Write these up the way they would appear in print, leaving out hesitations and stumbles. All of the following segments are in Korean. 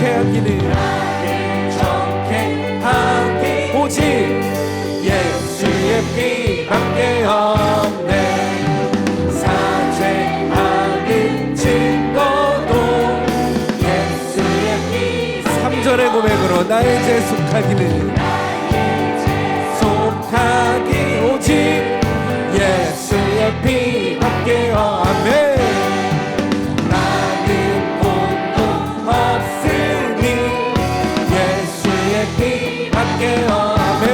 좋게 하기를 오직 예수의 피밖에 없네. 사죄하는 증거도 예수의 피. 3절의 고백으로 나의 죄 속하기는 오직 예수의 피밖에 없네. 나는 본도 없으니 예수의 피밖에 없네.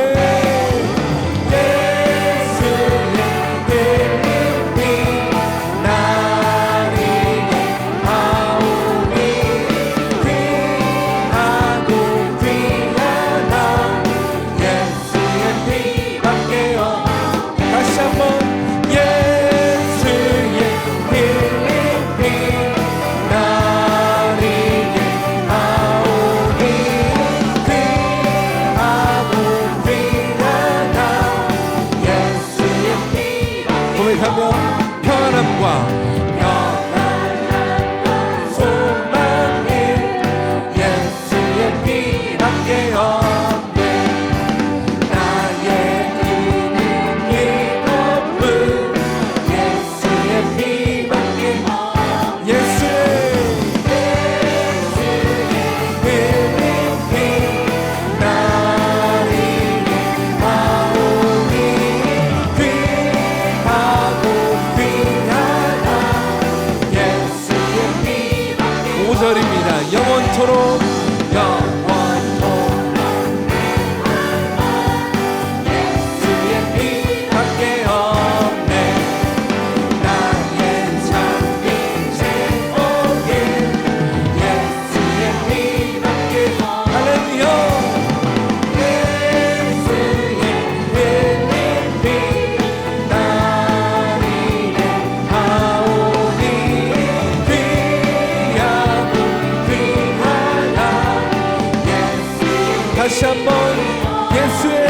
예수의 흘린 피 나를 하오니 귀하고 귀하다 예수의 피밖에 없네. 다시 한번 예수의 흘린 피 나를 하오니 귀하고 귀하다 예수의 피. 고백하며 편함과 소망이 예수의 피밖에 없네. 나의 의는 이없음 예수의 피밖에 없네. 예수의 흘린 피 나를 하오니 귀하고 귀하다 예수의 피밖에. 5절입니다. 영원토록 예수의 피밖에 없네. 나의 참된 제목은 예수의 피밖에 없네. 할렐루야. 예수의 흘린 피 나를 하오니 귀하고 귀하다 예수의. 다시 한번 예수의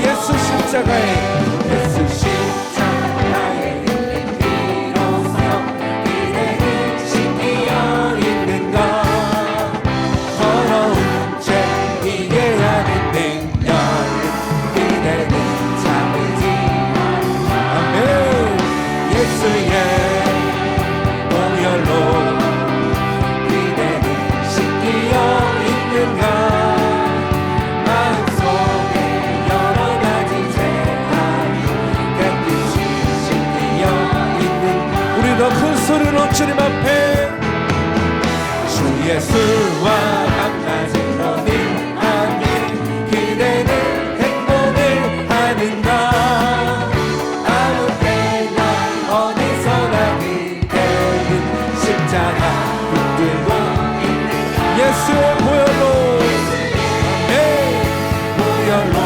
예수 십자가에 예수 십자가에 흘린 피로써 그대는 씻기어 있는가. 더러운 죄 이게 하는 능력 그대는 참으지 아멘. 예수의 보혈로 그대는 씻기어 있는가. 큰 소리로 주님 앞에 주 예수와 만나지로는 아멘. 그대는 행복을 하는가. 아무 때나 어디서나 그대는 십자가 붙들고 있는가. 예수의 보혈로 아멘. 보혈로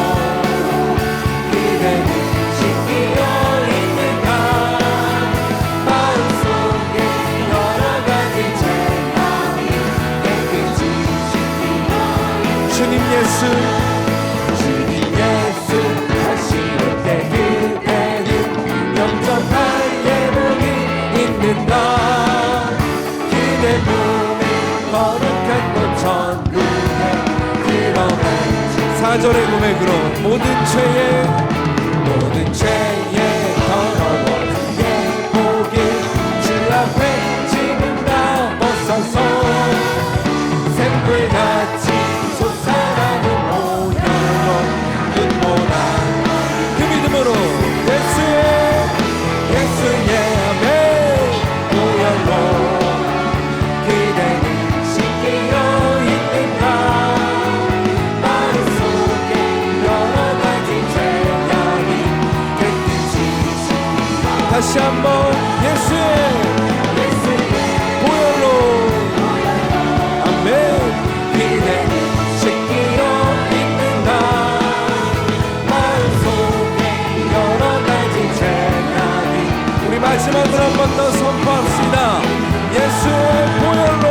그대는 씻기어 있는가. 주님 예수 하시는 때 그대는 영접할 예복이 있는가. 그대 몸이 거룩한 곳 천국에 들어갈지. 4절의 고백으로 모든 죄에 더러워진 예복이 주 앞에 지금 다 벗어서 샘불같이 솟아나는 보혈로 눈보라. 그 믿음으로 예수의 아멘 보혈로 그대는 씻기어 있는가. 마음속에 여러 가지 죄악이 깨끗이 씻기어. 다시 한번 예수의 보혈로 아멘. 그대는 씻기어 있는가. 마음속에 여러 가지 죄악이. 우리 마지막으로 한 번 더 선포합시다. 예수의 보혈로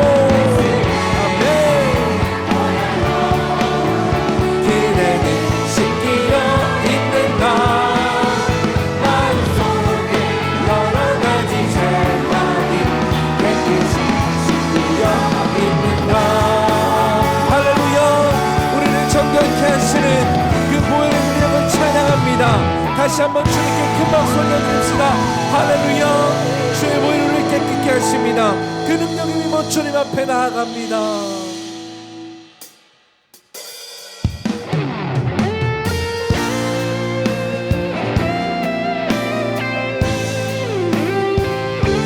하십니다. 그 능력이 힘입어 주님 앞에 나아갑니다.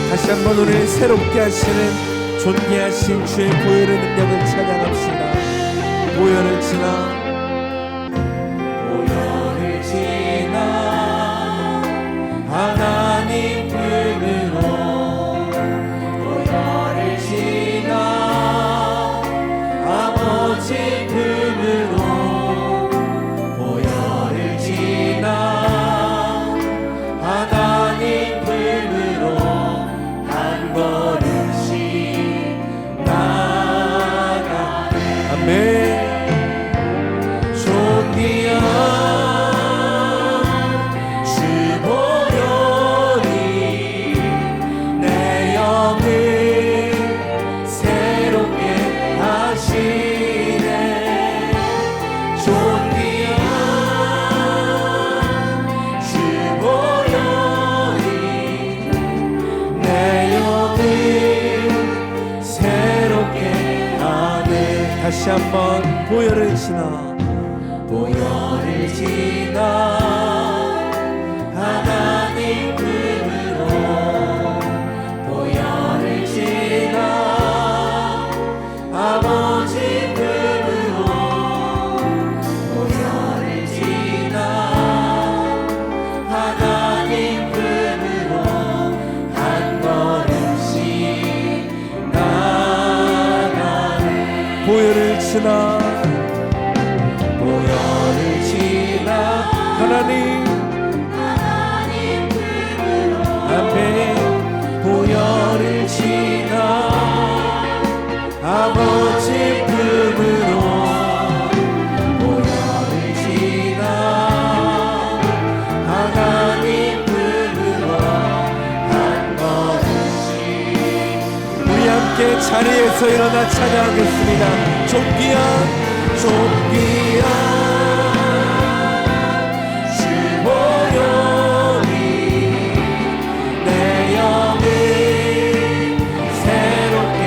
다시 한번 오늘 새롭게 하시는 존귀하신 주의 보혈의 능력을 찬양합시다. 보혈을 지나 하나님 품으로 보혈을 지나 아버지 품으로 보혈을 지나 하나님 품으로 한 걸음씩 나가네. 아멘. 다시 한번 보혈을 지나 보혈을 지나 하나님 품으로 보혈을 지나 아버지 품으로 보혈을 지나 하나님 품으로 한 걸음씩 나가네. 보혈을 지나 보혈을 지나 하나님 품으로 아멘. 보혈을 지나 아버지 품으로 보혈을 지나 하나님 품으로 한 걸음씩 우리 함께 자리에서 일어나 찬양하겠습니다. 존귀한 주 보혈이 내 영을 새롭게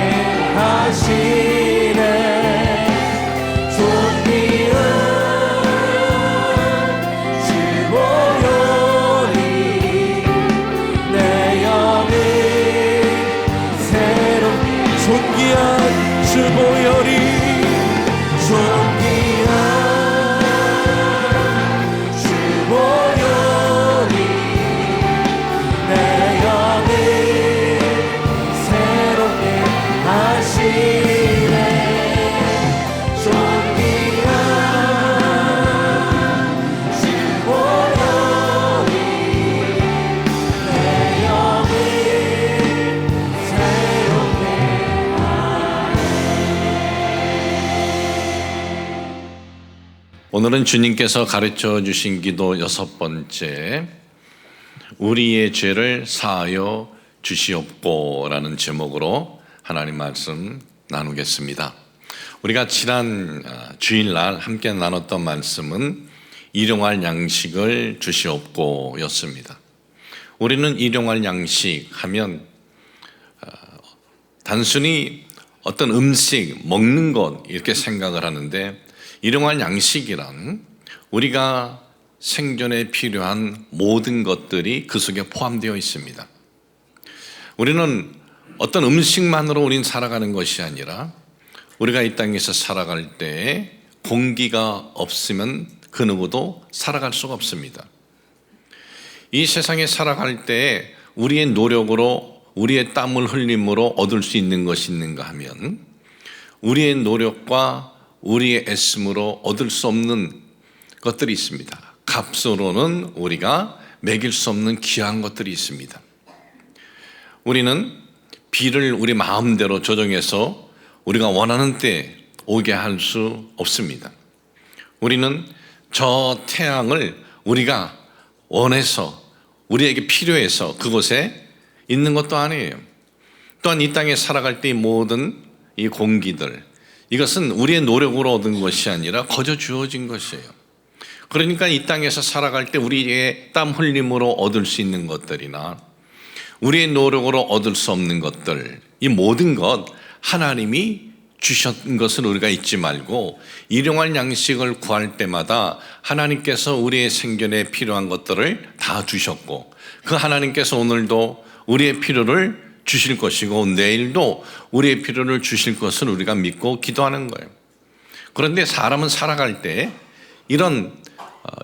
하시네. 존귀한 주 보혈이 내 영을 새롭게 존귀한 주 보혈이 존귀한 주 보혈이 내 영을 새롭게 하시네. 존귀한 주 보혈이 내 영을 새롭게 오늘은 주님께서 가르쳐 주신 기도 6번째, 우리의 죄를 사하여 주시옵고라는 제목으로 하나님 말씀 나누겠습니다. 우리가 지난 주일날 함께 나눴던 말씀은 일용할 양식을 주시옵고였습니다. 우리는 일용할 양식 하면 단순히 어떤 음식, 먹는 것 이렇게 생각을 하는데, 일용할 양식이란 우리가 생존에 필요한 모든 것들이 그 속에 포함되어 있습니다. 우리는 어떤 음식만으로 우린 살아가는 것이 아니라 우리가 이 땅에서 살아갈 때 공기가 없으면 그 누구도 살아갈 수가 없습니다. 이 세상에 살아갈 때 우리의 노력으로, 우리의 땀을 흘림으로 얻을 수 있는 것이 있는가 하면 우리의 노력과 우리의 애씀으로 얻을 수 없는 것들이 있습니다. 값으로는 우리가 매길 수 없는 귀한 것들이 있습니다. 우리는 비를 우리 마음대로 조정해서 우리가 원하는 때 오게 할 수 없습니다. 우리는 저 태양을 우리가 원해서, 우리에게 필요해서 그곳에 있는 것도 아니에요. 또한 이 땅에 살아갈 때 모든 이 공기들, 이것은 우리의 노력으로 얻은 것이 아니라 거저 주어진 것이에요. 그러니까 이 땅에서 살아갈 때 우리의 땀 흘림으로 얻을 수 있는 것들이나 우리의 노력으로 얻을 수 없는 것들, 이 모든 것 하나님이 주신 것을 우리가 잊지 말고 일용할 양식을 구할 때마다 하나님께서 우리의 생존에 필요한 것들을 다 주셨고 그 하나님께서 오늘도 우리의 필요를 주실 것이고 내일도 우리의 필요를 주실 것을 우리가 믿고 기도하는 거예요. 그런데 사람은 살아갈 때 이런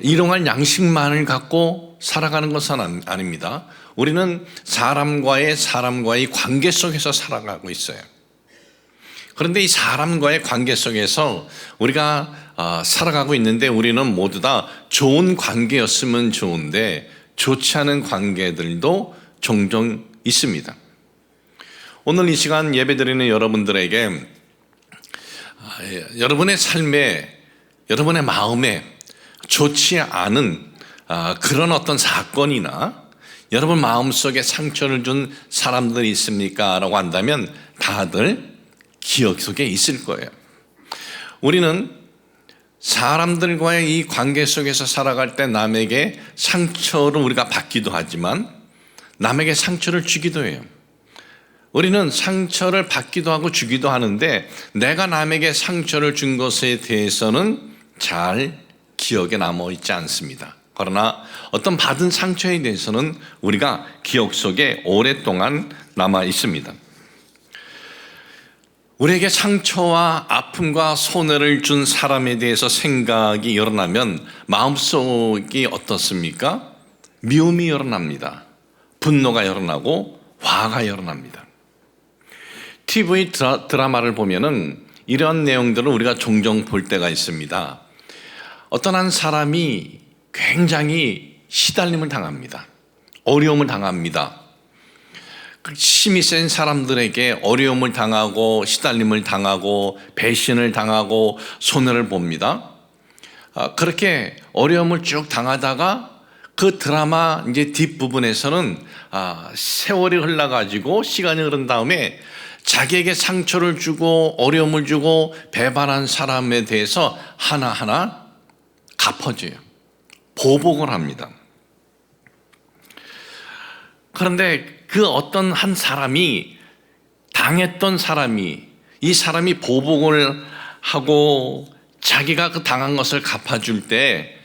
일용할 양식만을 갖고 살아가는 것은 아닙니다. 우리는 사람과의 관계 속에서 살아가고 있어요. 그런데 이 사람과의 관계 속에서 우리가 살아가고 있는데 우리는 모두 다 좋은 관계였으면 좋은데 좋지 않은 관계들도 종종 있습니다. 오늘 이 시간 예배드리는 여러분들에게 여러분의 삶에, 여러분의 마음에 좋지 않은 그런 어떤 사건이나 여러분 마음속에 상처를 준 사람들이 있습니까? 라고 한다면 다들 기억 속에 있을 거예요. 우리는 사람들과의 이 관계 속에서 살아갈 때 남에게 상처를 우리가 받기도 하지만 남에게 상처를 주기도 해요. 우리는 상처를 받기도 하고 주기도 하는데 내가 남에게 상처를 준 것에 대해서는 잘 기억에 남아있지 않습니다. 그러나 어떤 받은 상처에 대해서는 우리가 기억 속에 오랫동안 남아 있습니다. 우리에게 상처와 아픔과 손해를 준 사람에 대해서 생각이 일어나면 마음속이 어떻습니까? 미움이 일어납니다. 분노가 일어나고 화가 일어납니다. TV 드라마를 보면은 이런 내용들을 우리가 종종 볼 때가 있습니다. 어떤 한 사람이 굉장히 시달림을 당합니다. 어려움을 당합니다. 힘이 센 사람들에게 어려움을 당하고 시달림을 당하고 배신을 당하고 손해를 봅니다. 그렇게 어려움을 쭉 당하다가 그 드라마 이제 뒷부분에서는 세월이 흘러가지고 시간이 흐른 다음에 자기에게 상처를 주고 어려움을 주고 배반한 사람에 대해서 하나하나 갚아줘요. 보복을 합니다. 그런데 그 어떤 한 사람이 당했던 사람이 이 사람이 보복을 하고 자기가 그 당한 것을 갚아줄 때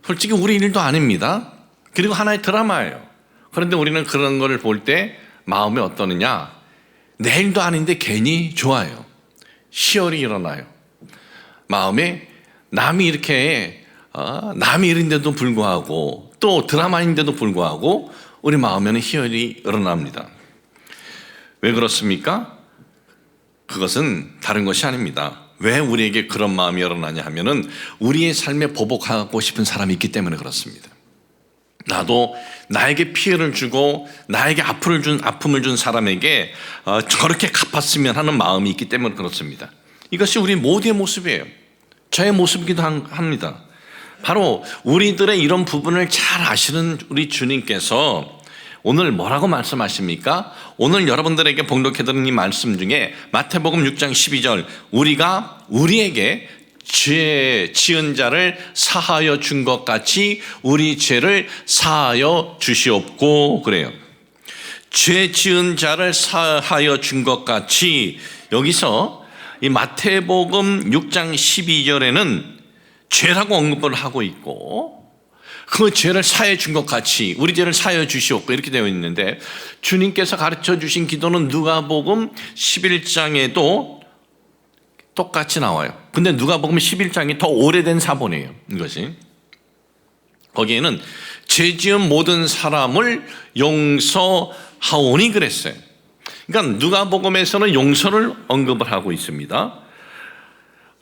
솔직히 우리 일도 아닙니다. 그리고 하나의 드라마예요. 그런데 우리는 그런 거를 볼 때 마음이 어떠느냐? 내 일도 아닌데 괜히 좋아요. 희열이 일어나요. 마음에 남이 이렇게 남이 일인데도 불구하고 또 드라마인데도 불구하고 우리 마음에는 희열이 일어납니다. 왜 그렇습니까? 그것은 다른 것이 아닙니다. 왜 우리에게 그런 마음이 일어나냐 하면은 우리의 삶에 보복하고 싶은 사람이 있기 때문에 그렇습니다. 나도 나에게 피해를 주고 나에게 아픔을 준 사람에게 저렇게 갚았으면 하는 마음이 있기 때문에 그렇습니다. 이것이 우리 모두의 모습이에요. 저의 모습이기도 합니다. 바로 우리들의 이런 부분을 잘 아시는 우리 주님께서 오늘 뭐라고 말씀하십니까? 오늘 여러분들에게 봉독해드린 이 말씀 중에 마태복음 6장 12절 우리가 우리에게 죄 지은 자를 사하여 준 것 같이 우리 죄를 사하여 주시옵고 그래요. 죄 지은 자를 사하여 준 것 같이 여기서 이 마태복음 6장 12절에는 죄라고 언급을 하고 있고 그 죄를 사해 준 것 같이 우리 죄를 사해 주시옵고 이렇게 되어 있는데 주님께서 가르쳐 주신 기도는 누가복음 11장에도 똑같이 나와요. 근데 누가복음 11장이 더 오래된 사본이에요. 이것이 거기에는 죄 지은 모든 사람을 용서하오니 그랬어요. 그러니까 누가복음에서는 용서를 언급을 하고 있습니다.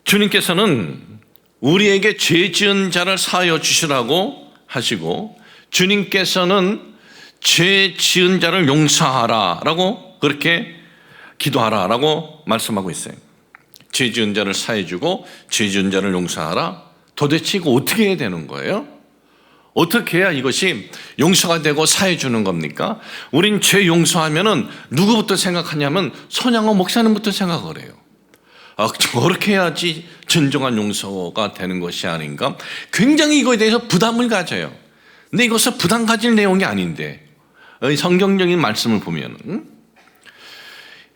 주님께서는 우리에게 죄 지은 자를 사하여 주시라고 하시고 주님께서는 죄 지은 자를 용서하라라고 그렇게 기도하라라고 말씀하고 있어요. 죄 지은 자를 사해 주고 죄 지은 자를 용서하라. 도대체 이거 어떻게 해야 되는 거예요? 어떻게 해야 이것이 용서가 되고 사해 주는 겁니까? 우린 죄 용서하면은 누구부터 생각하냐면 손양호 목사님부터 생각을 해요. 저렇게 해야지 진정한 용서가 되는 것이 아닌가? 굉장히 이거에 대해서 부담을 가져요. 근데 이것은 부담 가질 내용이 아닌데 성경적인 말씀을 보면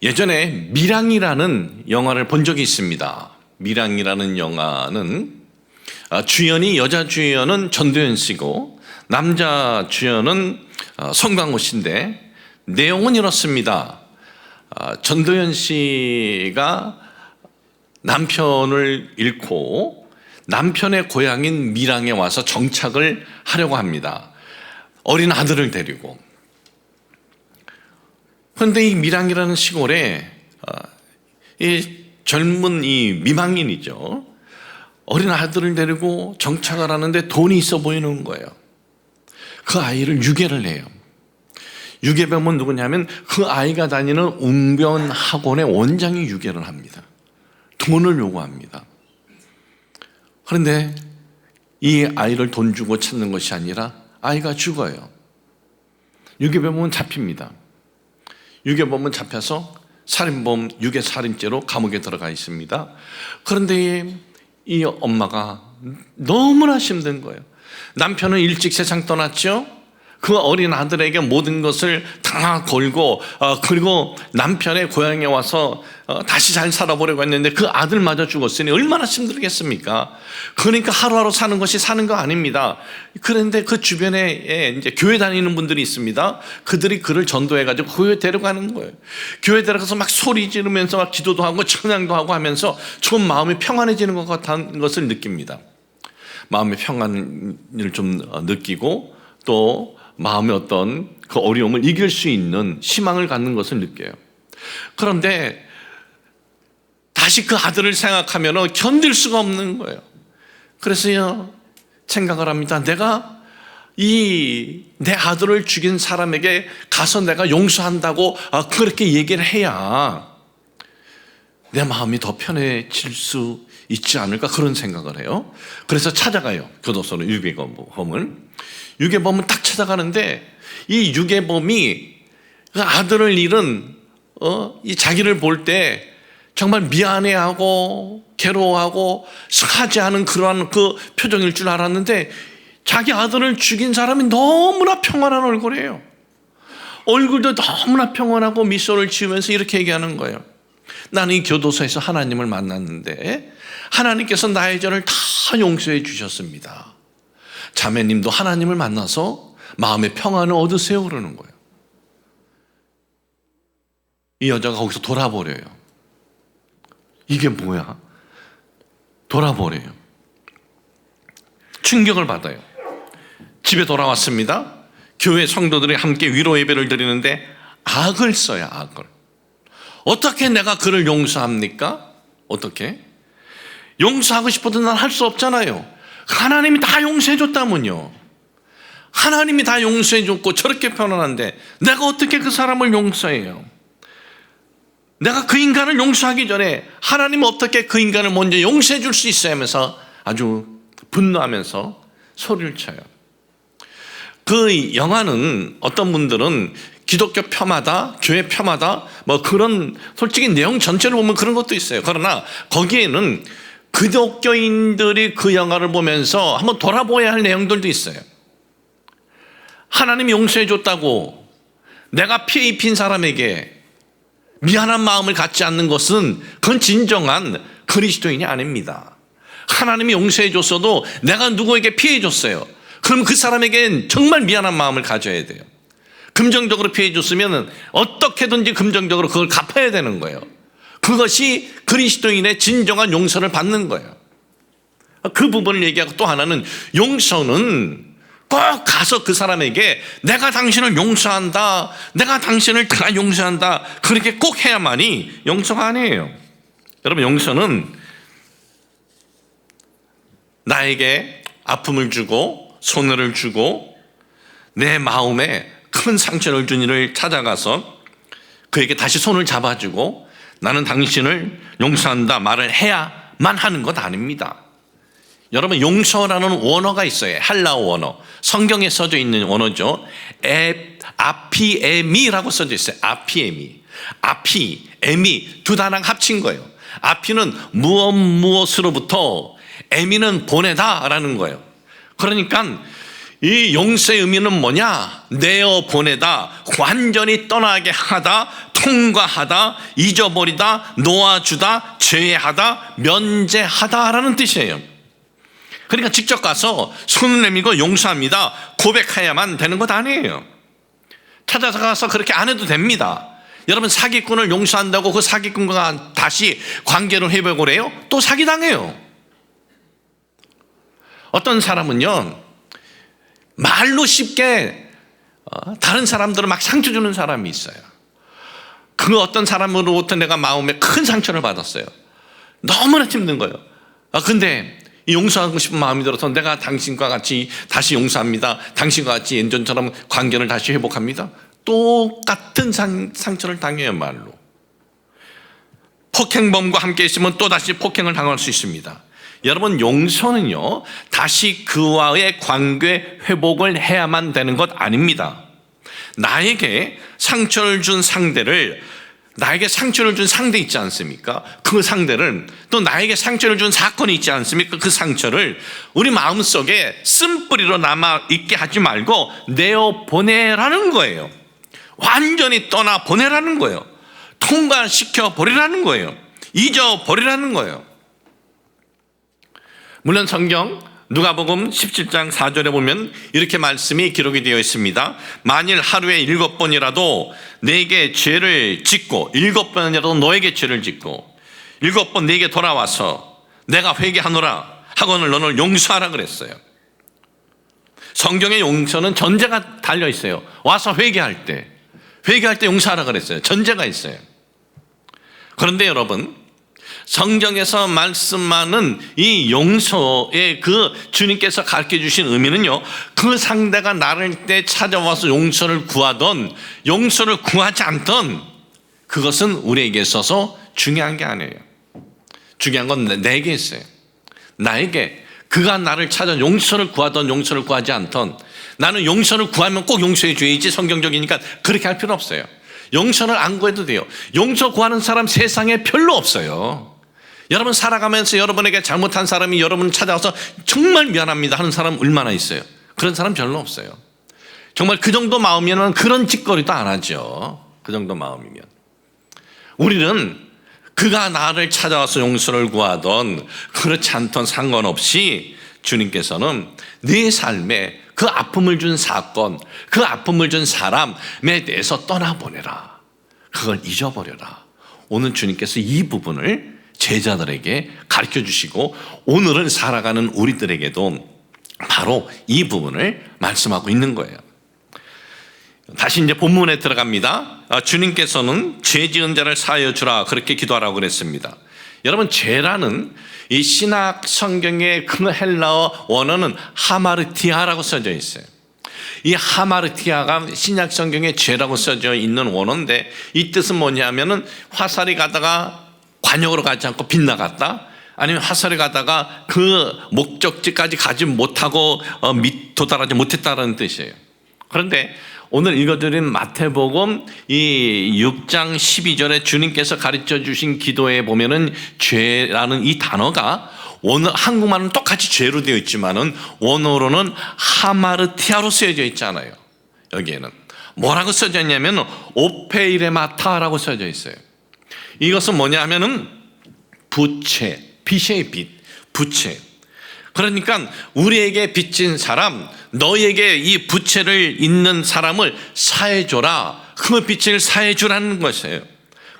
예전에 밀양이라는 영화를 본 적이 있습니다. 밀양이라는 영화는 주연이 여자 주연은 전도연 씨고 남자 주연은 송강호 씨인데 내용은 이렇습니다. 전도연 씨가 남편을 잃고 남편의 고향인 밀양에 와서 정착을 하려고 합니다. 어린 아들을 데리고. 그런데 이 밀양이라는 시골에 이 젊은 이 미망인이죠. 어린 아들을 데리고 정착을 하는데 돈이 있어 보이는 거예요. 그 아이를 유괴를 해요. 유괴범은 누구냐면 그 아이가 다니는 웅변 학원의 원장이 유괴를 합니다. 돈을 요구합니다. 그런데 이 아이를 돈 주고 찾는 것이 아니라 아이가 죽어요. 유괴범은 잡힙니다. 유괴범은 잡혀서 살인범, 유괴살인죄로 감옥에 들어가 있습니다. 그런데 이 엄마가 너무나 힘든 거예요. 남편은 일찍 세상 떠났죠. 그 어린 아들에게 모든 것을 다 걸고 그리고 남편의 고향에 와서 다시 잘 살아보려고 했는데 그 아들마저 죽었으니 얼마나 힘들겠습니까? 그러니까 하루하루 사는 것이 사는 거 아닙니다. 그런데 그 주변에 이제 교회 다니는 분들이 있습니다. 그들이 그를 전도해가지고 교회 데려가는 거예요. 교회 데려가서 막 소리 지르면서 막 기도도 하고 찬양도 하고 하면서 좀 마음이 평안해지는 것 같다는 것을 느낍니다. 마음의 평안을 좀 느끼고 또 마음의 어떤 그 어려움을 이길 수 있는 희망을 갖는 것을 느껴요. 그런데 다시 그 아들을 생각하면 견딜 수가 없는 거예요. 그래서 생각을 합니다. 내가 내 아들을 죽인 사람에게 가서 내가 용서한다고 그렇게 얘기를 해야 내 마음이 더 편해질 수 있지 않을까 그런 생각을 해요. 그래서 찾아가요. 교도소로 유괴범을. 유괴범은 딱 찾아가는데 이 유괴범이 그 아들을 잃은 이 자기를 볼 때 정말 미안해하고 괴로워하고 하지 않은 그러한 그 표정일 줄 알았는데 자기 아들을 죽인 사람이 너무나 평안한 얼굴이에요. 얼굴도 너무나 평안하고 미소를 지으면서 이렇게 얘기하는 거예요. 나는 이 교도소에서 하나님을 만났는데 하나님께서 나의 죄를 다 용서해 주셨습니다. 자매님도 하나님을 만나서 마음의 평안을 얻으세요 그러는 거예요. 이 여자가 거기서 돌아버려요. 이게 뭐야? 돌아버려요. 충격을 받아요. 집에 돌아왔습니다. 교회 성도들이 함께 위로 예배를 드리는데 악을 써요. 악을. 어떻게 내가 그를 용서합니까? 어떻게? 용서하고 싶어도 난 할 수 없잖아요. 하나님이 다 용서해 줬다면요. 하나님이 다 용서해 줬고 저렇게 편안한데 내가 어떻게 그 사람을 용서해요? 내가 그 인간을 용서하기 전에 하나님은 어떻게 그 인간을 먼저 용서해 줄 수 있어야 하면서 아주 분노하면서 소리를 쳐요. 그 영화는 어떤 분들은 기독교 폄하다, 교회 폄하다, 뭐 그런 솔직히 내용 전체를 보면 그런 것도 있어요. 그러나 거기에는 기독교인들이 그 영화를 보면서 한번 돌아보아야 할 내용들도 있어요. 하나님이 용서해 줬다고 내가 피해 입힌 사람에게 미안한 마음을 갖지 않는 것은 그건 진정한 그리스도인이 아닙니다. 하나님이 용서해 줬어도 내가 누구에게 피해 줬어요. 그럼 그 사람에겐 정말 미안한 마음을 가져야 돼요. 금정적으로 피해 줬으면 어떻게든지 금정적으로 그걸 갚아야 되는 거예요. 그것이 그리스도인의 진정한 용서를 받는 거예요. 그 부분을 얘기하고 또 하나는 용서는 꼭 가서 그 사람에게 내가 당신을 용서한다, 내가 당신을 다 용서한다 그렇게 꼭 해야만이 용서가 아니에요. 여러분, 용서는 나에게 아픔을 주고 손해를 주고 내 마음에 큰 상처를 준 이를 찾아가서 그에게 다시 손을 잡아주고 나는 당신을 용서한다 말을 해야만 하는 것 아닙니다. 여러분, 용서라는 원어가 있어요. 헬라어 원어. 성경에 써져 있는 원어죠. 아피에미라고 써져 있어요. 아피에미. 아피, 에미 두 단어가 합친 거예요. 아피는 무엇으로부터, 에미는 보내다라는 거예요. 그러니까 이 용서의 의미는 뭐냐? 내어 보내다, 완전히 떠나게 하다, 통과하다, 잊어버리다, 놓아주다, 제외하다, 면제하다라는 뜻이에요. 그러니까 직접 가서 손을 내밀고 용서합니다, 고백해야만 되는 것 아니에요. 찾아가서 그렇게 안 해도 됩니다. 여러분, 사기꾼을 용서한다고 그 사기꾼과 다시 관계를 회복을 해요? 또 사기당해요. 어떤 사람은요, 말로 쉽게 다른 사람들을 막 상처 주는 사람이 있어요. 그 어떤 사람으로부터 내가 마음에 큰 상처를 받았어요. 너무나 힘든 거예요. 근데 용서하고 싶은 마음이 들어서 내가 당신과 같이 다시 용서합니다, 당신과 같이 예전처럼 관계를 다시 회복합니다. 똑같은 상처를 당해요. 말로. 폭행범과 함께 있으면 또다시 폭행을 당할 수 있습니다. 여러분, 용서는요, 다시 그와의 관계 회복을 해야만 되는 것 아닙니다. 나에게 상처를 준 상대 있지 않습니까? 그 상대를, 또 나에게 상처를 준 사건이 있지 않습니까? 그 상처를 우리 마음속에 쓴뿌리로 남아있게 하지 말고 내어보내라는 거예요. 완전히 떠나보내라는 거예요. 통과시켜 버리라는 거예요. 잊어버리라는 거예요. 물론 성경 누가복음 17장 4절에 보면 이렇게 말씀이 기록이 되어 있습니다. 만일 하루에 7번이라도 내게 죄를 짓고 7번이라도 너에게 죄를 짓고 7번 내게 돌아와서 내가 회개하노라 하거늘 너를 용서하라 그랬어요. 성경의 용서는 전제가 달려 있어요. 와서 회개할 때 용서하라 그랬어요. 전제가 있어요. 그런데 여러분, 성경에서 말씀하는 이 용서의 그 주님께서 가르쳐 주신 의미는요, 그 상대가 나를 때 찾아와서 용서를 구하던 용서를 구하지 않던 그것은 우리에게 있어서 중요한 게 아니에요. 중요한 건 내게 있어요. 나에게 그가 나를 찾아 용서를 구하던 용서를 구하지 않던, 나는 용서를 구하면 꼭 용서해 줘야지 성경적이니까 그렇게 할 필요 없어요. 용서를 안 구해도 돼요. 용서 구하는 사람 세상에 별로 없어요. 여러분, 살아가면서 여러분에게 잘못한 사람이 여러분을 찾아와서 정말 미안합니다 하는 사람 얼마나 있어요? 그런 사람 별로 없어요. 정말 그 정도 마음이면 그런 짓거리도 안 하죠. 그 정도 마음이면. 우리는 그가 나를 찾아와서 용서를 구하던 그렇지 않던 상관없이 주님께서는 네 삶에 그 아픔을 준 사건, 그 아픔을 준 사람에 대해서 떠나보내라. 그걸 잊어버려라. 오늘 주님께서 이 부분을 제자들에게 가르쳐 주시고 오늘을 살아가는 우리들에게도 바로 이 부분을 말씀하고 있는 거예요. 다시 이제 본문에 들어갑니다. 주님께서는 죄 지은 자를 사하여 주라 그렇게 기도하라고 그랬습니다. 여러분, 죄라는 이 신학 성경의 그 헬라어 원어는 하마르티아라고 써져 있어요. 이 하마르티아가 신약 성경에 죄라고 써져 있는 원어인데, 이 뜻은 뭐냐면은 화살이 가다가 관역으로 가지 않고 빗나갔다, 아니면 화살이 가다가 그 목적지까지 가지 못하고 도달하지 못했다는 뜻이에요. 그런데 오늘 읽어드린 마태복음 이 6장 12절에 주님께서 가르쳐 주신 기도에 보면은 죄라는 이 단어가 원어, 한국말은 똑같이 죄로 되어 있지만은 원어로는 하마르티아로 쓰여져 있잖아요. 여기에는 뭐라고 써져 있냐면 오페이레마타라고 써져 있어요. 이것은 뭐냐 하면은 부채, 빚의 빚, 부채. 그러니까 우리에게 빚진 사람, 너에게 이 부채를 있는 사람을 사해줘라. 그 빚을 사해주라는 것이에요.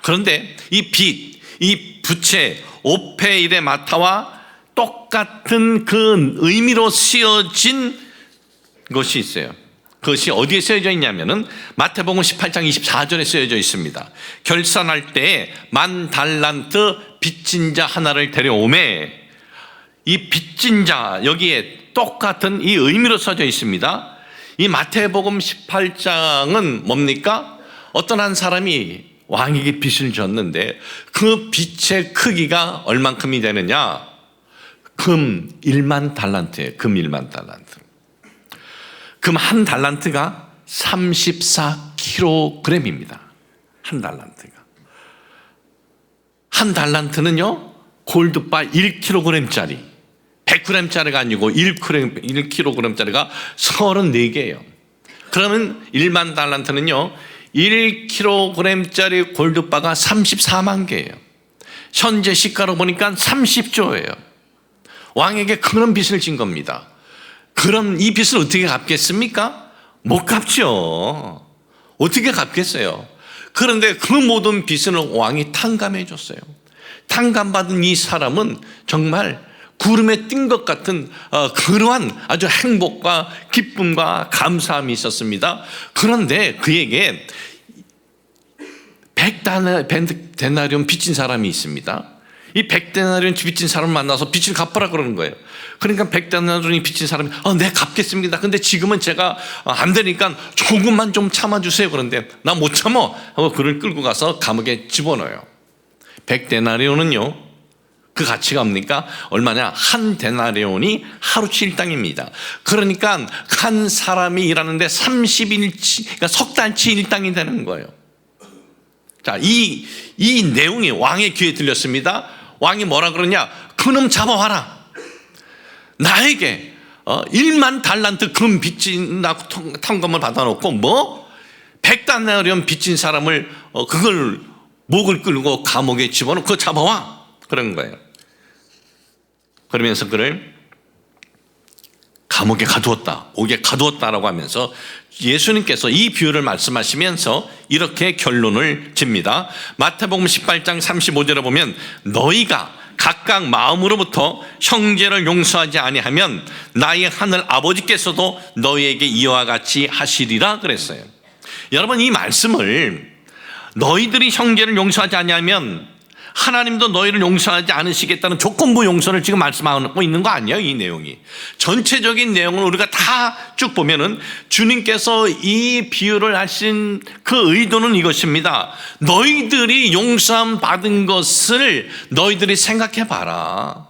그런데 이 빚, 이 부채, 오페이레마타와 똑같은 그 의미로 쓰여진 것이 있어요. 그것이 어디에 쓰여져 있냐면은 마태복음 18장 24절에 쓰여져 있습니다. 결산할 때에 10,000달란트 빚진 자 하나를 데려오매, 이 빚진 자, 여기에 똑같은 이 의미로 써져 있습니다. 이 마태복음 18장은 뭡니까? 어떤 한 사람이 왕에게 빚을 졌는데 그 빚의 크기가 얼만큼이 되느냐? 금 1만 달란트예요. 금 1만 달란트. 금 한 달란트가 34kg입니다. 한 달란트가. 한 달란트는요, 골드바 1kg짜리 100g짜리가 아니고 1kg짜리가 34개예요. 그러면 1만 달란트는요 1kg짜리 골드바가 34만 개예요. 현재 시가로 보니까 30조예요. 왕에게 그런 빚을 진 겁니다. 그럼 이 빚을 어떻게 갚겠습니까? 못 갚죠. 어떻게 갚겠어요? 그런데 그 모든 빚을 왕이 탕감해 줬어요. 탕감받은 이 사람은 정말 구름에 뜬 것 같은 그러한 아주 행복과 기쁨과 감사함이 있었습니다. 그런데 그에게 100데나리온 빚진 사람이 있습니다. 이 100데나리온 빚진 사람을 만나서 빚을 갚아라 그러는 거예요. 그러니까 100데나리온이 빚진 사람이 네 갚겠습니다. 근데 지금은 제가 안 되니까 조금만 좀 참아주세요. 그런데 나 못 참어 하고 그를 끌고 가서 감옥에 집어넣어요. 100데나리온은요 그 가치가 뭡니까? 얼마냐? 한 데나리온이 하루치 일당입니다. 그러니까 한 사람이 일하는데 30일치, 그러니까 석 달치 일당이 되는 거예요. 자, 이 내용이 왕의 귀에 들렸습니다. 왕이 뭐라 그러냐? 그놈 잡아와라. 나에게 1만 달란트 금 빚진다고 탕감을 받아놓고 100데나리온 빚진 사람을 그걸 목을 끌고 감옥에 집어넣고 그거 잡아와. 그런 거예요. 그러면서 그를 감옥에 가두었다, 옥에 가두었다라고 하면서 예수님께서 이 비유를 말씀하시면서 이렇게 결론을 집니다. 마태복음 18장 35절에 보면 너희가 각각 마음으로부터 형제를 용서하지 아니하면 나의 하늘 아버지께서도 너희에게 이와 같이 하시리라 그랬어요. 여러분 이 말씀을 너희들이 형제를 용서하지 아니하면 하나님도 너희를 용서하지 않으시겠다는 조건부 용서를 지금 말씀하고 있는 거 아니에요? 이 내용이 전체적인 내용을 우리가 다 쭉 보면은 주님께서 이 비유를 하신 그 의도는 이것입니다. 너희들이 용서함 받은 것을 너희들이 생각해 봐라.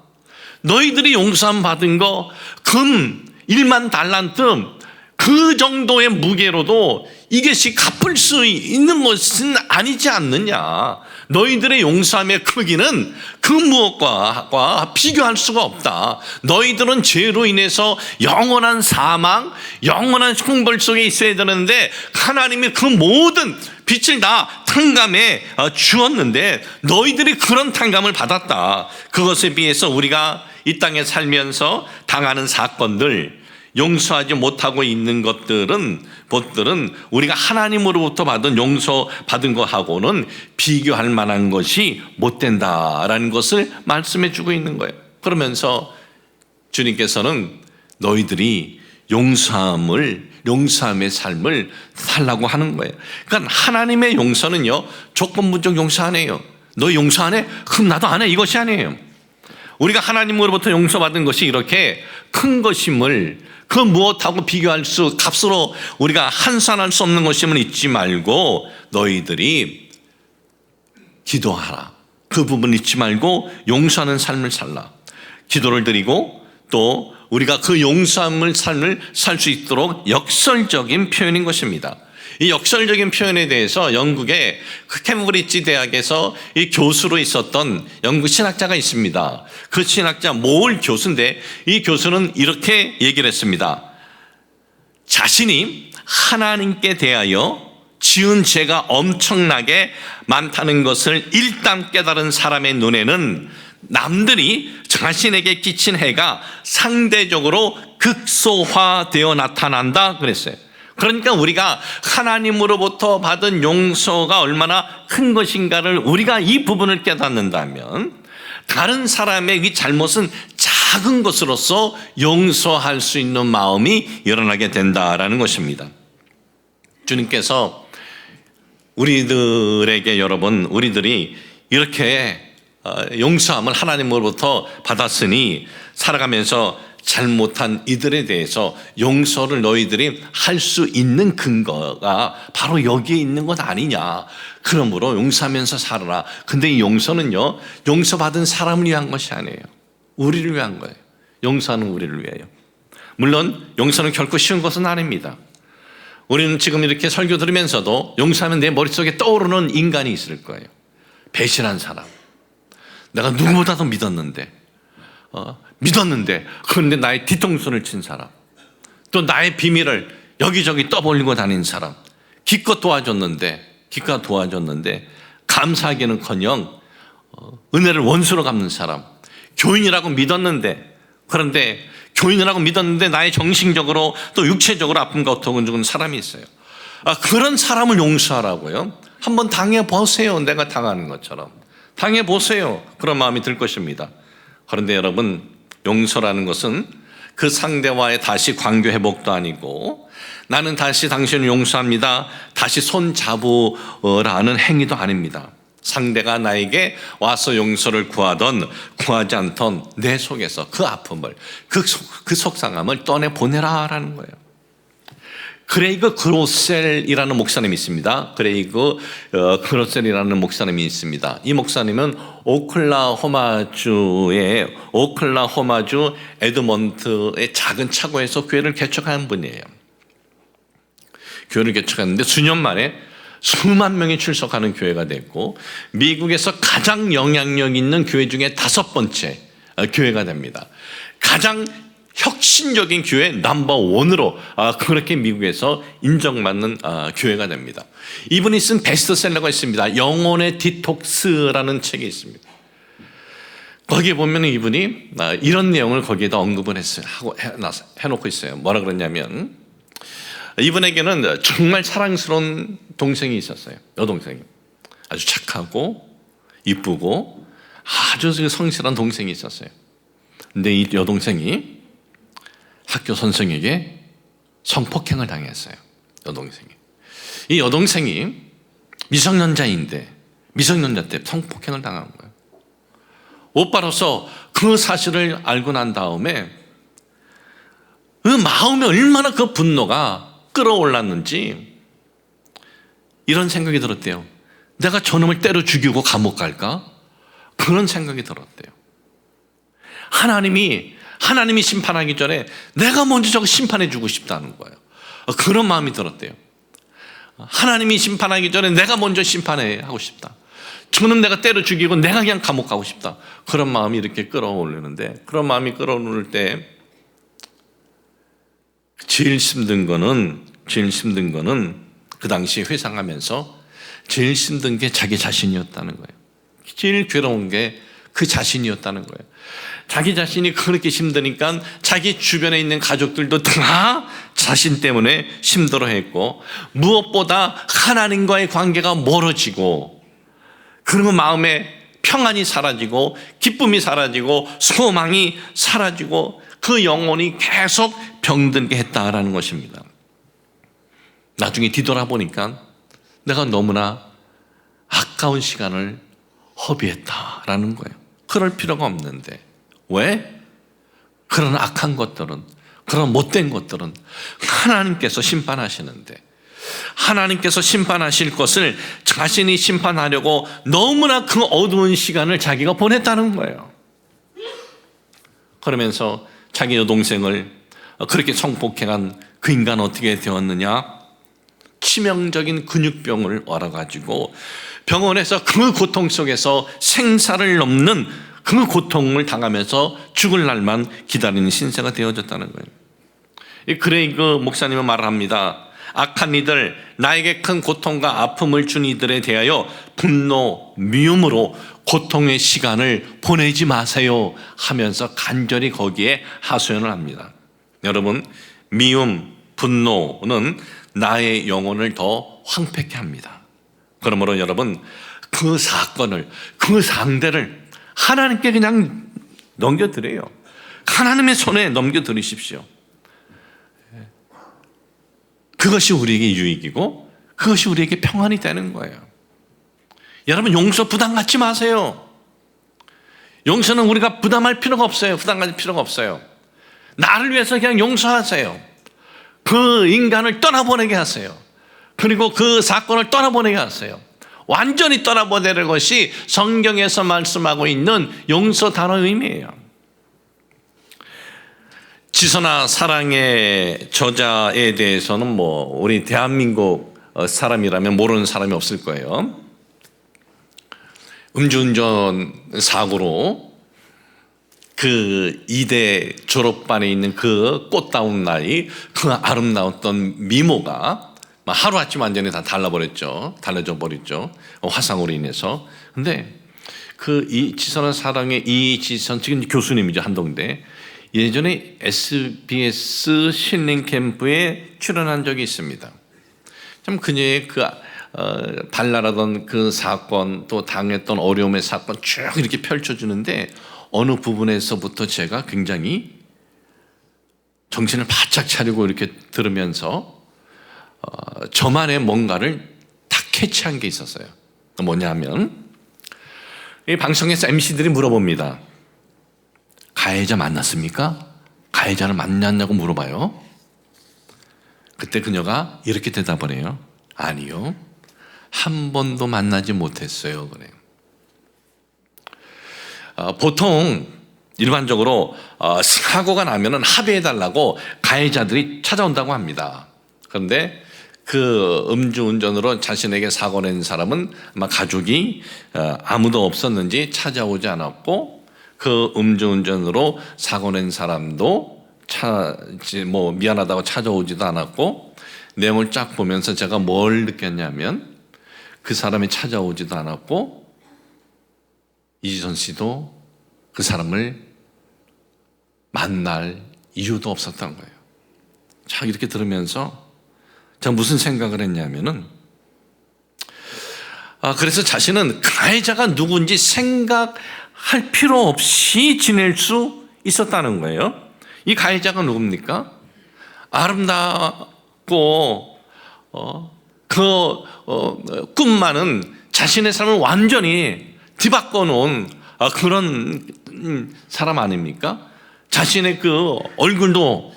너희들이 용서함 받은 거 금 1만 달란트 그 정도의 무게로도 이것이 갚을 수 있는 것은 아니지 않느냐. 너희들의 용서함의 크기는 그 무엇과 비교할 수가 없다. 너희들은 죄로 인해서 영원한 사망, 영원한 형벌 속에 있어야 되는데 하나님이 그 모든 빚을 다 탕감해 주었는데 너희들이 그런 탕감을 받았다. 그것에 비해서 우리가 이 땅에 살면서 당하는 사건들, 용서하지 못하고 있는 것들은 우리가 하나님으로부터 받은 용서받은 것하고는 비교할 만한 것이 못 된다라는 것을 말씀해 주고 있는 거예요. 그러면서 주님께서는 너희들이 용서함의 삶을 살라고 하는 거예요. 그러니까 하나님의 용서는요 조건부적 용서 안 해요. 너 용서 안 해? 그럼 나도 안 해. 이것이 아니에요. 우리가 하나님으로부터 용서받은 것이 이렇게 큰 것임을 그 무엇하고 비교할 수 값으로 우리가 환산할 수 없는 것임을 잊지 말고 너희들이 기도하라. 그 부분 잊지 말고 용서하는 삶을 살라. 기도를 드리고 또 우리가 그 용서함을 삶을 살 수 있도록 역설적인 표현인 것입니다. 이 역설적인 표현에 대해서 영국의 캠브리지 대학에서 이 교수로 있었던 영국 신학자가 있습니다. 그 신학자 모을 교수인데 이 교수는 이렇게 얘기를 했습니다. 자신이 하나님께 대하여 지은 죄가 엄청나게 많다는 것을 일단 깨달은 사람의 눈에는 남들이 자신에게 끼친 해가 상대적으로 극소화되어 나타난다 그랬어요. 그러니까 우리가 하나님으로부터 받은 용서가 얼마나 큰 것인가를 우리가 이 부분을 깨닫는다면 다른 사람의 이 잘못은 작은 것으로서 용서할 수 있는 마음이 일어나게 된다라는 것입니다. 주님께서 우리들에게 여러분 우리들이 이렇게 용서함을 하나님으로부터 받았으니 살아가면서 잘못한 이들에 대해서 용서를 너희들이 할 수 있는 근거가 바로 여기에 있는 것 아니냐. 그러므로 용서하면서 살아라. 근데 이 용서는요 용서받은 사람을 위한 것이 아니에요. 우리를 위한 거예요. 용서하는 우리를 위하여. 물론 용서는 결코 쉬운 것은 아닙니다. 우리는 지금 이렇게 설교 들으면서도 용서하면 내 머릿속에 떠오르는 인간이 있을 거예요. 배신한 사람. 내가 누구보다도 믿었는데 믿었는데 그런데 나의 뒤통수를 친 사람, 또 나의 비밀을 여기저기 떠벌리고 다닌 사람, 기껏 도와줬는데 감사하기는커녕 은혜를 원수로 갚는 사람, 교인이라고 믿었는데, 그런데 교인이라고 믿었는데 나의 정신적으로 또 육체적으로 아픔 고통을 주는 사람이 있어요. 그런 사람을 용서하라고요. 한번 당해보세요. 내가 당하는 것처럼 당해보세요. 그런 마음이 들 것입니다. 그런데 여러분, 용서라는 것은 그 상대와의 다시 관계 회복도 아니고, 나는 다시 당신을 용서합니다, 다시 손 잡으라는 행위도 아닙니다. 상대가 나에게 와서 용서를 구하던 구하지 않던 내 속에서 그 아픔을, 그 속상함을 떠내보내라라는 거예요. 그레이그 그로셀이라는 목사님이 있습니다. 그레이그 그로셀이라는 목사님이 있습니다. 이 목사님은 오클라호마주 에드먼트의 작은 차고에서 교회를 개척한 분이에요. 교회를 개척했는데 수년 만에 수만 명이 출석하는 교회가 됐고, 미국에서 가장 영향력 있는 교회 중에 5번째 교회가 됩니다. 가장 혁신적인 교회 넘버1으로 그렇게 미국에서 인정받는 교회가 됩니다. 이분이 쓴 베스트셀러가 있습니다. 영혼의 디톡스라는 책이 있습니다. 거기에 보면 이분이 이런 내용을 거기에다 언급을 해놓고 있어요. 뭐라 그러냐면, 이분에게는 정말 사랑스러운 동생이 있었어요. 여동생이 아주 착하고 이쁘고 아주 성실한 동생이 있었어요. 근데 이 여동생이 학교 선생에게 성폭행을 당했어요. 이 여동생이 미성년자인데 미성년자 때 성폭행을 당한 거예요. 오빠로서 그 사실을 알고 난 다음에 그 마음에 얼마나 그 분노가 끌어올랐는지 이런 생각이 들었대요. 내가 저놈을 때려 죽이고 감옥 갈까? 그런 생각이 들었대요. 하나님이 심판하기 전에 내가 먼저 저거 심판해 주고 싶다는 거예요. 그런 마음이 들었대요. 하나님이 심판하기 전에 내가 먼저 심판하고 싶다. 저놈 내가 때려 죽이고 내가 그냥 감옥 가고 싶다. 그런 마음이 이렇게 끌어올리는데, 그런 마음이 끌어오를 때 제일 힘든 거는 그 당시 회상하면서 제일 힘든 게 자기 자신이었다는 거예요. 제일 괴로운 게 그 자신이었다는 거예요. 자기 자신이 그렇게 힘드니까 자기 주변에 있는 가족들도 다 자신 때문에 힘들어했고, 무엇보다 하나님과의 관계가 멀어지고, 그리고 마음에 평안이 사라지고 기쁨이 사라지고 소망이 사라지고 그 영혼이 계속 병들게 했다라는 것입니다. 나중에 뒤돌아보니까 내가 너무나 아까운 시간을 허비했다라는 거예요. 그럴 필요가 없는데 왜? 그런 악한 것들은, 그런 못된 것들은 하나님께서 심판하시는데, 하나님께서 심판하실 것을 자신이 심판하려고 너무나 그 어두운 시간을 자기가 보냈다는 거예요. 그러면서 자기 여동생을 그렇게 성폭행한 그 인간은 어떻게 되었느냐? 치명적인 근육병을 앓아가지고 병원에서 그 고통 속에서 생사를 넘는 그 고통을 당하면서 죽을 날만 기다리는 신세가 되어졌다는 거예요. 이 그레이그 목사님은 말을 합니다. 악한 이들, 나에게 큰 고통과 아픔을 준 이들에 대하여 분노, 미움으로 고통의 시간을 보내지 마세요 하면서 간절히 거기에 하소연을 합니다. 여러분, 미움, 분노는 나의 영혼을 더 황폐케 합니다. 그러므로 여러분, 그 사건을, 그 상대를 하나님께 그냥 넘겨드려요. 하나님의 손에 넘겨드리십시오. 그것이 우리에게 유익이고 그것이 우리에게 평안이 되는 거예요. 여러분, 용서 부담 갖지 마세요. 용서는 우리가 부담할 필요가 없어요. 부담 가질 필요가 없어요. 나를 위해서 그냥 용서하세요. 그 인간을 떠나보내게 하세요. 그리고 그 사건을 떠나보내게 하세요. 완전히 떠나보내는 것이 성경에서 말씀하고 있는 용서 단어의 의미예요. 지선아 사랑의 저자에 대해서는 우리 대한민국 사람이라면 모르는 사람이 없을 거예요. 음주운전 사고로 그 이대 졸업반에 있는 그 꽃다운 나이, 그 아름다웠던 미모가 하루아침 완전히 다 달라져 버렸죠. 화상으로 인해서. 근데 그 이지선의 사랑의 이지선, 지금 교수님이죠, 한동대. 예전에 SBS 신림 캠프에 출연한 적이 있습니다. 참 그녀의 그 발랄하던 그 사건, 또 당했던 어려움의 사건 쭉 이렇게 펼쳐주는데 어느 부분에서부터 제가 굉장히 정신을 바짝 차리고 이렇게 들으면서 저만의 뭔가를 딱 캐치한 게 있었어요. 뭐냐면 이 방송에서 MC들이 물어봅니다. 가해자 만났습니까? 가해자를 만났냐고 물어봐요. 그때 그녀가 이렇게 대답을 해요. 아니요, 한 번도 만나지 못했어요. 그래요. 보통 일반적으로 사고가 나면은 합의해달라고 가해자들이 찾아온다고 합니다. 그런데 그 음주운전으로 자신에게 사고 낸 사람은 아마 가족이 아무도 없었는지 찾아오지 않았고, 그 음주운전으로 사고 낸 사람도 미안하다고 찾아오지도 않았고, 내용을 쫙 보면서 제가 뭘 느꼈냐면 그 사람이 찾아오지도 않았고 이지선 씨도 그 사람을 만날 이유도 없었던 거예요. 자, 이렇게 들으면서 제가 무슨 생각을 했냐면은 그래서 자신은 가해자가 누군지 생각할 필요 없이 지낼 수 있었다는 거예요. 이 가해자가 누굽니까? 아름답고 꿈 많은 자신의 삶을 완전히 뒤바꿔 놓은 그런 사람 아닙니까? 자신의 그 얼굴도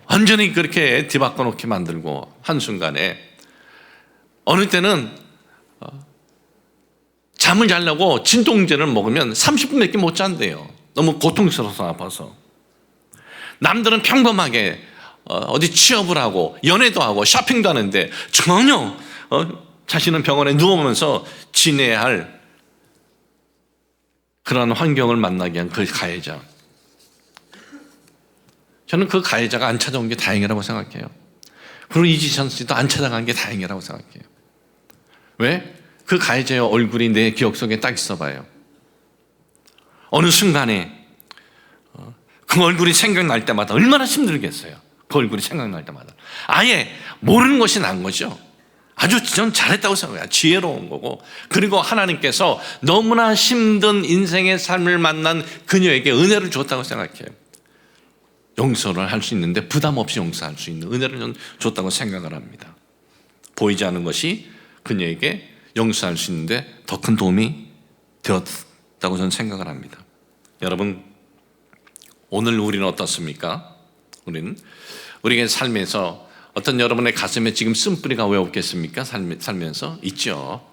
완전히 그렇게 뒤바꿔 놓게 만들고, 한순간에 어느 때는 잠을 자려고 진통제를 먹으면 30분밖에 못 잔대요. 너무 고통스러워서 아파서. 남들은 평범하게 어디 취업을 하고 연애도 하고 쇼핑도 하는데 전혀 자신은 병원에 누우면서 지내야 할 그런 환경을 만나게 한 그 가해자. 저는 그 가해자가 안 찾아온 게 다행이라고 생각해요. 그리고 이지선 씨도 안 찾아간 게 다행이라고 생각해요. 왜? 그 가해자의 얼굴이 내 기억 속에 딱 있어봐요. 어느 순간에 그 얼굴이 생각날 때마다 얼마나 힘들겠어요. 그 얼굴이 생각날 때마다. 아예 모르는 것이 난 거죠. 아주 전 잘했다고 생각해요. 지혜로운 거고. 그리고 하나님께서 너무나 힘든 인생의 삶을 만난 그녀에게 은혜를 줬다고 생각해요. 용서를 할 수 있는데 부담 없이 용서할 수 있는 은혜를 줬다고 생각을 합니다. 보이지 않은 것이 그녀에게 용서할 수 있는데 더 큰 도움이 되었다고 저는 생각을 합니다. 여러분, 오늘 우리는 어떻습니까? 우리의 삶에서 어떤 여러분의 가슴에 지금 쓴뿌리가 왜 없겠습니까? 살면서 있죠.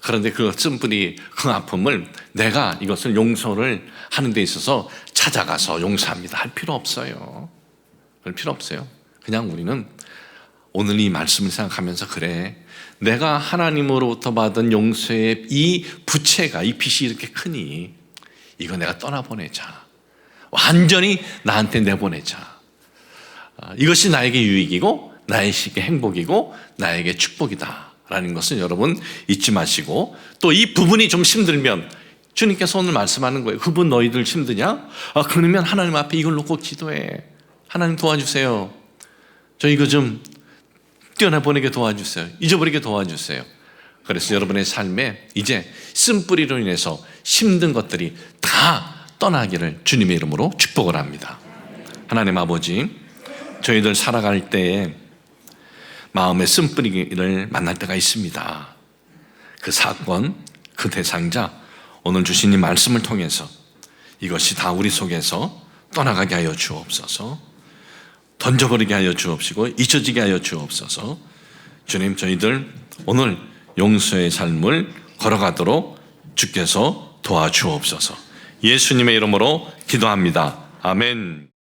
그런데 그 쓴뿌리, 그 아픔을 내가 이것을 용서를 하는 데 있어서 찾아가서 용서합니다 할 필요 없어요. 그럴 필요 없어요. 그냥 우리는 오늘 이 말씀을 생각하면서, 그래, 내가 하나님으로부터 받은 용서의 이 부채가, 이 빚이 이렇게 크니 이거 내가 떠나보내자. 완전히 나한테 내보내자. 이것이 나에게 유익이고 나에게 행복이고 나에게 축복이다 라는 것을 여러분 잊지 마시고, 또 이 부분이 좀 힘들면 주님께서 오늘 말씀하는 거예요. 그 부분 너희들 힘드냐? 그러면 하나님 앞에 이걸 놓고 기도해. 하나님 도와주세요. 저 이거 좀 뛰어내보내게 도와주세요. 잊어버리게 도와주세요. 그래서 여러분의 삶에 이제 쓴뿌리로 인해서 힘든 것들이 다 떠나기를 주님의 이름으로 축복을 합니다. 하나님 아버지, 저희들 살아갈 때에 마음의 쓴뿌리를 만날 때가 있습니다. 그 사건, 그 대상자, 오늘 주신 이 말씀을 통해서 이것이 다 우리 속에서 떠나가게 하여 주옵소서. 던져버리게 하여 주옵시고 잊혀지게 하여 주옵소서. 주님, 저희들 오늘 용서의 삶을 걸어가도록 주께서 도와주옵소서. 예수님의 이름으로 기도합니다. 아멘.